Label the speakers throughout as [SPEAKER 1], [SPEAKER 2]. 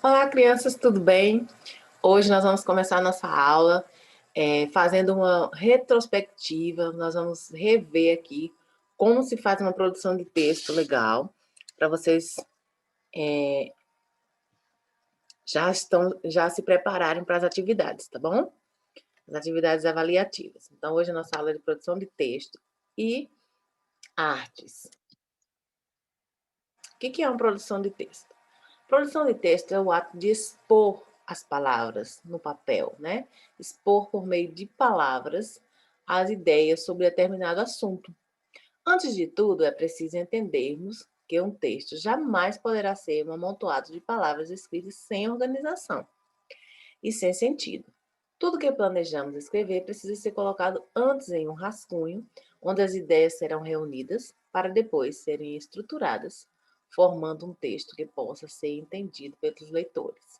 [SPEAKER 1] Olá, crianças, tudo bem? Hoje nós vamos começar a nossa aula fazendo uma retrospectiva. Nós vamos rever aqui como se faz uma produção de texto legal, para vocês já se prepararem para as atividades, tá bom? As atividades avaliativas. Então, hoje a nossa aula é de produção de texto e artes. O que é uma produção de texto? Produção de texto é o ato de expor as palavras no papel, né? Expor por meio de palavras as ideias sobre determinado assunto. Antes de tudo, é preciso entendermos que um texto jamais poderá ser um amontoado de palavras escritas sem organização e sem sentido. Tudo que planejamos escrever precisa ser colocado antes em um rascunho, onde as ideias serão reunidas para depois serem estruturadas, formando um texto que possa ser entendido pelos leitores.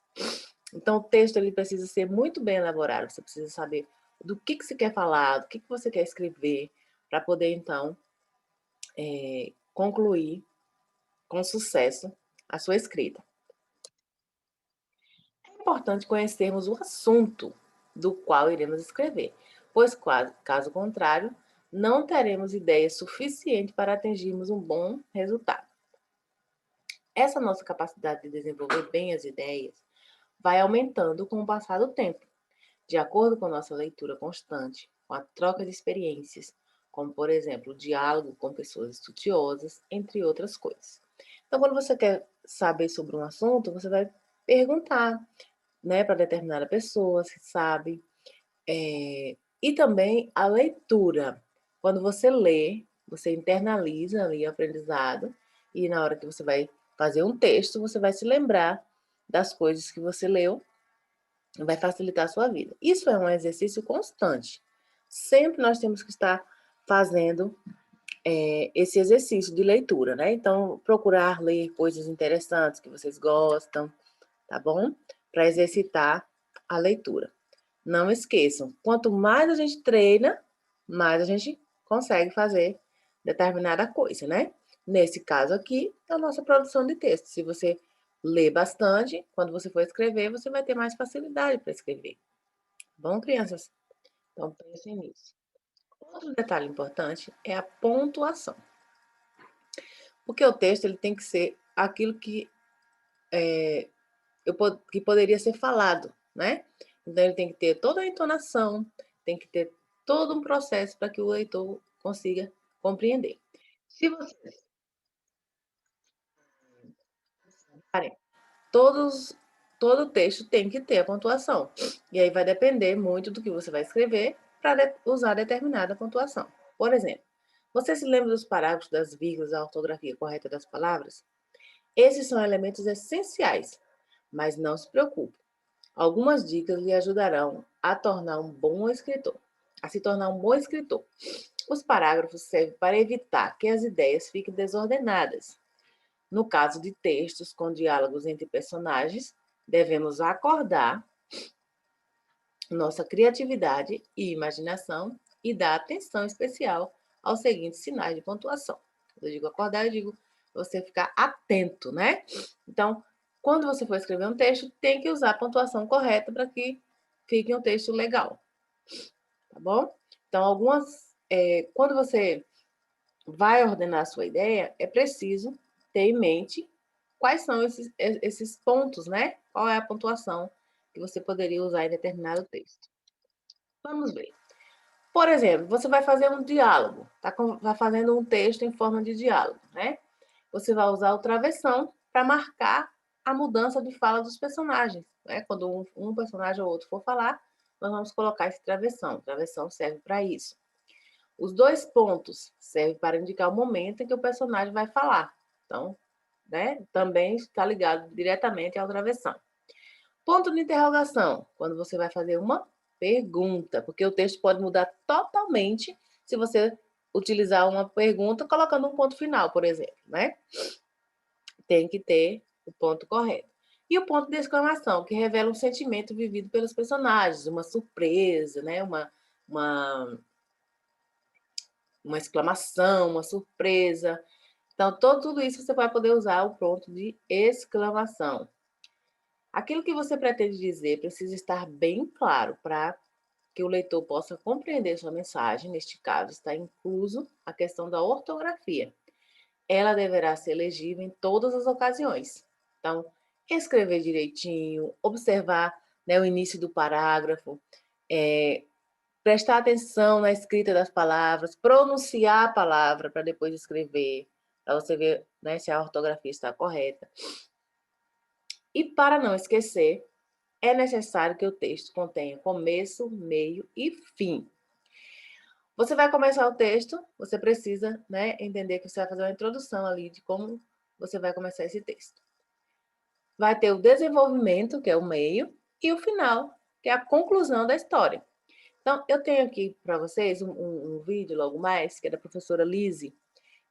[SPEAKER 1] Então, o texto ele precisa ser muito bem elaborado, você precisa saber do que você quer falar, do que você quer escrever, para poder, então, concluir com sucesso a sua escrita. É importante conhecermos o assunto do qual iremos escrever, pois, caso contrário, não teremos ideia suficiente para atingirmos um bom resultado. Essa nossa capacidade de desenvolver bem as ideias vai aumentando com o passar do tempo, de acordo com a nossa leitura constante, com a troca de experiências, como, por exemplo, o diálogo com pessoas estudiosas, entre outras coisas. Então, quando você quer saber sobre um assunto, você vai perguntar, né, para determinada pessoa, se sabe. E também a leitura. Quando você lê, você internaliza ali o aprendizado, e na hora que você vai fazer um texto, você vai se lembrar das coisas que você leu, e vai facilitar a sua vida. Isso é um exercício constante. Sempre nós temos que estar fazendo esse exercício de leitura, né? Então, procurar ler coisas interessantes que vocês gostam, tá bom? Para exercitar a leitura. Não esqueçam, quanto mais a gente treina, mais a gente consegue fazer determinada coisa, né? Nesse caso aqui, a nossa produção de texto. Se você lê bastante, quando você for escrever, você vai ter mais facilidade para escrever. Bom, crianças? Então, pensem nisso. Outro detalhe importante é a pontuação. Porque o texto ele tem que ser aquilo que poderia ser falado, né? Então, ele tem que ter toda a entonação, tem que ter todo um processo para que o leitor consiga compreender. Se vocês reparem, todos, todo texto tem que ter a pontuação. E aí vai depender muito do que você vai escrever para usar determinada pontuação. Por exemplo, você se lembra dos parágrafos, das vírgulas, da ortografia correta das palavras? Esses são elementos essenciais, mas não se preocupe. Algumas dicas lhe ajudarão a tornar um bom escritor, a se tornar um bom escritor. Os parágrafos servem para evitar que as ideias fiquem desordenadas. No caso de textos com diálogos entre personagens, devemos acordar nossa criatividade e imaginação e dar atenção especial aos seguintes sinais de pontuação. Quando eu digo acordar, eu digo você ficar atento, né? Então, quando você for escrever um texto, tem que usar a pontuação correta para que fique um texto legal, tá bom? Então, quando você vai ordenar a sua ideia, é preciso ter em mente quais são esses pontos, né? Qual é a pontuação que você poderia usar em determinado texto. Vamos ver. Por exemplo, você vai fazer um diálogo, vai fazendo um texto em forma de diálogo, né? Você vai usar o travessão para marcar a mudança de fala dos personagens, né? Quando um personagem ou outro for falar, nós vamos colocar esse travessão. O travessão serve para isso. Os dois pontos servem para indicar o momento em que o personagem vai falar. Então, né, também está ligado diretamente ao travessão. Ponto de interrogação, quando você vai fazer uma pergunta, porque o texto pode mudar totalmente se você utilizar uma pergunta colocando um ponto final, por exemplo, né? Tem que ter o ponto correto. E o ponto de exclamação, que revela um sentimento vivido pelos personagens, uma surpresa, né? Uma exclamação, uma surpresa. Então, tudo isso você vai poder usar o ponto de exclamação. Aquilo que você pretende dizer precisa estar bem claro para que o leitor possa compreender sua mensagem. Neste caso, está incluso a questão da ortografia. Ela deverá ser legível em todas as ocasiões. Então, escrever direitinho, observar, né, o início do parágrafo, prestar atenção na escrita das palavras, pronunciar a palavra para depois escrever, para você ver, né, se a ortografia está correta. E para não esquecer, é necessário que o texto contenha começo, meio e fim. Você vai começar o texto, você precisa, né, entender que você vai fazer uma introdução ali de como você vai começar esse texto. Vai ter o desenvolvimento, que é o meio, e o final, que é a conclusão da história. Então, eu tenho aqui para vocês um vídeo logo mais, que é da professora Lise,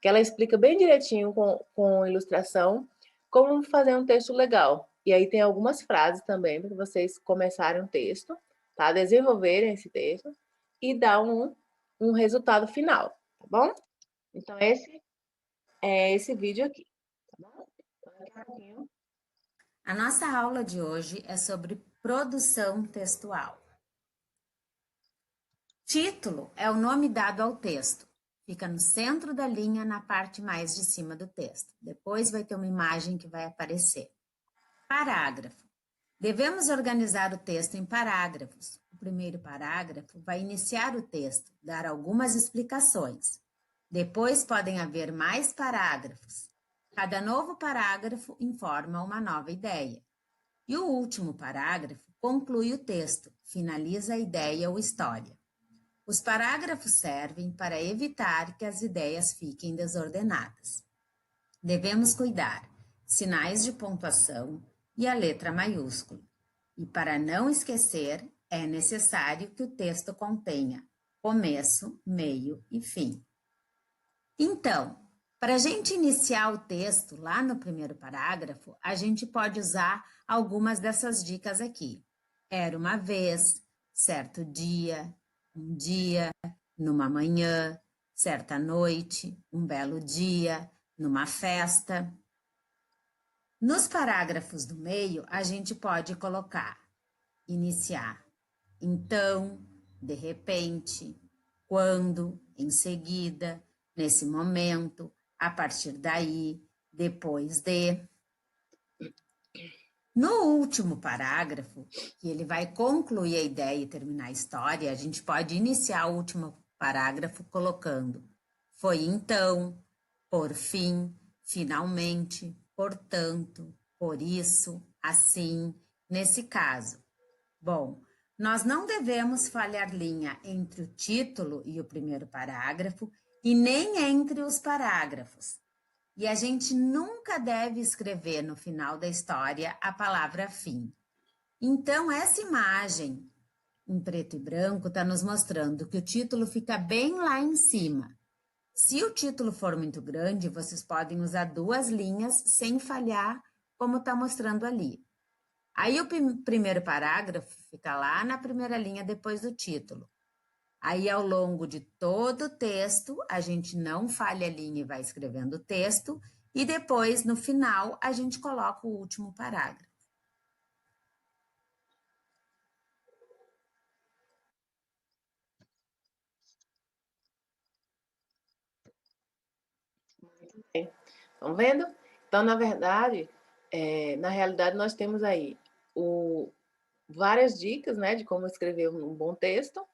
[SPEAKER 1] que ela explica bem direitinho com ilustração como fazer um texto legal. E aí tem algumas frases também para vocês começarem um texto, tá? Desenvolverem esse texto e dar um resultado final, tá bom? Então, esse é esse vídeo aqui, tá bom? Então, daqui a pouquinho.
[SPEAKER 2] A nossa aula de hoje é sobre produção textual. Título é o nome dado ao texto. Fica no centro da linha, na parte mais de cima do texto. Depois vai ter uma imagem que vai aparecer. Parágrafo. Devemos organizar o texto em parágrafos. O primeiro parágrafo vai iniciar o texto, dar algumas explicações. Depois podem haver mais parágrafos. Cada novo parágrafo informa uma nova ideia. E o último parágrafo conclui o texto, finaliza a ideia ou história. Os parágrafos servem para evitar que as ideias fiquem desordenadas. Devemos cuidar sinais de pontuação e a letra maiúscula. E para não esquecer, é necessário que o texto contenha começo, meio e fim. Então, para a gente iniciar o texto lá no primeiro parágrafo, a gente pode usar algumas dessas dicas aqui. Era uma vez, certo dia, um dia, numa manhã, certa noite, um belo dia, numa festa. Nos parágrafos do meio, a gente pode colocar iniciar então, de repente, quando, em seguida, nesse momento, a partir daí, depois de. No último parágrafo, que ele vai concluir a ideia e terminar a história, a gente pode iniciar o último parágrafo colocando foi então, por fim, finalmente, portanto, por isso, assim, nesse caso. Bom, nós não devemos falhar linha entre o título e o primeiro parágrafo e nem entre os parágrafos. E a gente nunca deve escrever no final da história a palavra fim. Então, essa imagem em preto e branco está nos mostrando que o título fica bem lá em cima. Se o título for muito grande, vocês podem usar duas linhas sem falhar, como está mostrando ali. Aí o primeiro parágrafo fica lá na primeira linha depois do título. Aí, ao longo de todo o texto, a gente não falha a linha e vai escrevendo o texto, e depois, no final, a gente coloca o último parágrafo.
[SPEAKER 1] Muito bem. Estão vendo? Então, na verdade, na realidade, nós temos aí várias dicas, né, de como escrever um bom texto.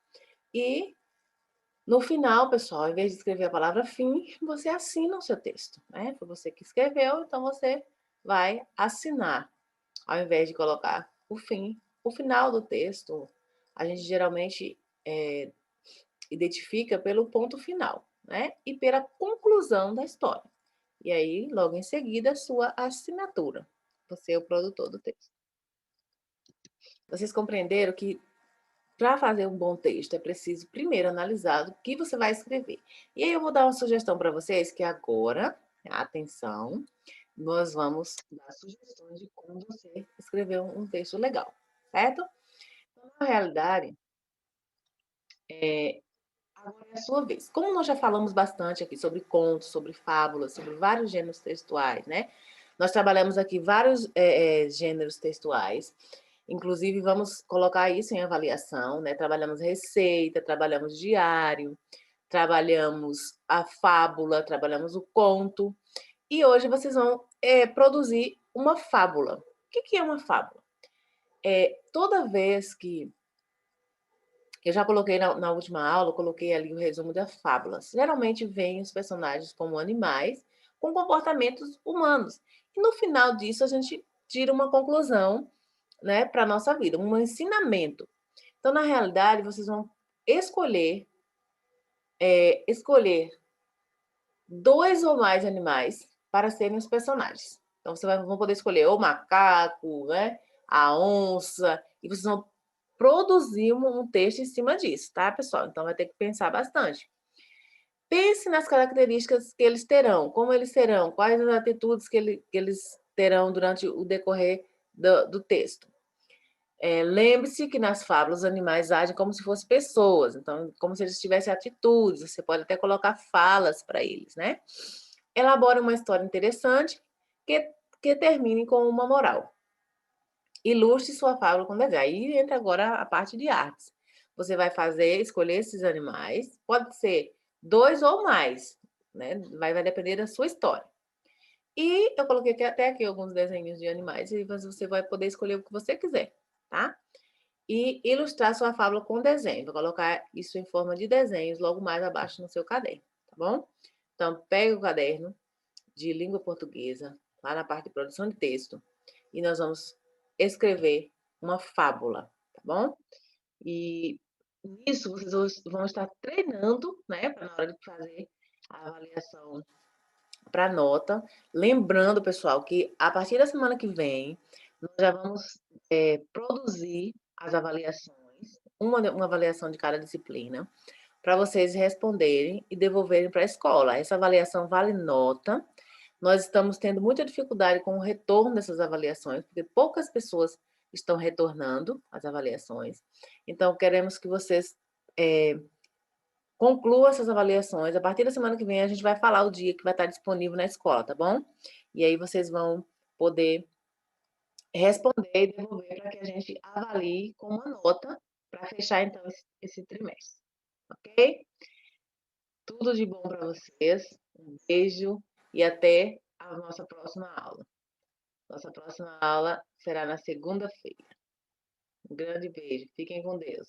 [SPEAKER 1] E no final, pessoal, em vez de escrever a palavra fim, você assina o seu texto, né? Foi você que escreveu, então você vai assinar, ao invés de colocar o fim. O final do texto, a gente geralmente identifica pelo ponto final, né? E pela conclusão da história. E aí, logo em seguida, a sua assinatura. Você é o produtor do texto. Vocês compreenderam que para fazer um bom texto é preciso primeiro analisar o que você vai escrever. E aí eu vou dar uma sugestão para vocês que agora, atenção, nós vamos dar sugestões de como você escrever um texto legal, certo? Então, na realidade, agora é a sua vez. Como nós já falamos bastante aqui sobre contos, sobre fábulas, sobre vários gêneros textuais, né? Nós trabalhamos aqui vários gêneros textuais, inclusive vamos colocar isso em avaliação, né? Trabalhamos receita, trabalhamos diário, trabalhamos a fábula, trabalhamos o conto, e hoje vocês vão produzir uma fábula. O que é uma fábula? Toda vez que eu já coloquei na última aula, eu coloquei ali o resumo das fábulas. Geralmente vêm os personagens como animais com comportamentos humanos. E no final disso a gente tira uma conclusão, né, para a nossa vida, um ensinamento. Então, na realidade, vocês vão escolher 2 ou mais animais para serem os personagens. Então, vocês vão poder escolher o macaco, né, a onça, e vocês vão produzir um texto em cima disso, tá, pessoal? Então, vai ter que pensar bastante. Pense nas características que eles terão, como eles serão, quais as atitudes que eles terão durante o decorrer do texto. Lembre-se que nas fábulas os animais agem como se fossem pessoas, então, como se eles tivessem atitudes, você pode até colocar falas para eles, né? Elabore uma história interessante que termine com uma moral. Ilustre sua fábula com desenho. Aí entra agora a parte de artes. Você vai escolher esses animais, pode ser 2 ou mais, né? Vai depender da sua história. E eu coloquei até aqui alguns desenhos de animais e você vai poder escolher o que você quiser, tá? E ilustrar sua fábula com desenho. Vou colocar isso em forma de desenhos logo mais abaixo no seu caderno, tá bom? Então, pegue o caderno de língua portuguesa, lá na parte de produção de texto, e nós vamos escrever uma fábula, tá bom? E nisso vocês vão estar treinando, né, para na hora de fazer a avaliação para nota. Lembrando, pessoal, que a partir da semana que vem, nós já vamos produzir as avaliações, uma avaliação de cada disciplina, para vocês responderem e devolverem para a escola. Essa avaliação vale nota. Nós estamos tendo muita dificuldade com o retorno dessas avaliações, porque poucas pessoas estão retornando as avaliações. Então, queremos que vocês concluam essas avaliações. A partir da semana que vem, a gente vai falar o dia que vai estar disponível na escola, tá bom? E aí vocês vão poder responder e devolver para que a gente avalie com uma nota para fechar, então, esse trimestre. Ok? Tudo de bom para vocês. Um beijo e até a nossa próxima aula. Nossa próxima aula será na segunda-feira. Um grande beijo. Fiquem com Deus.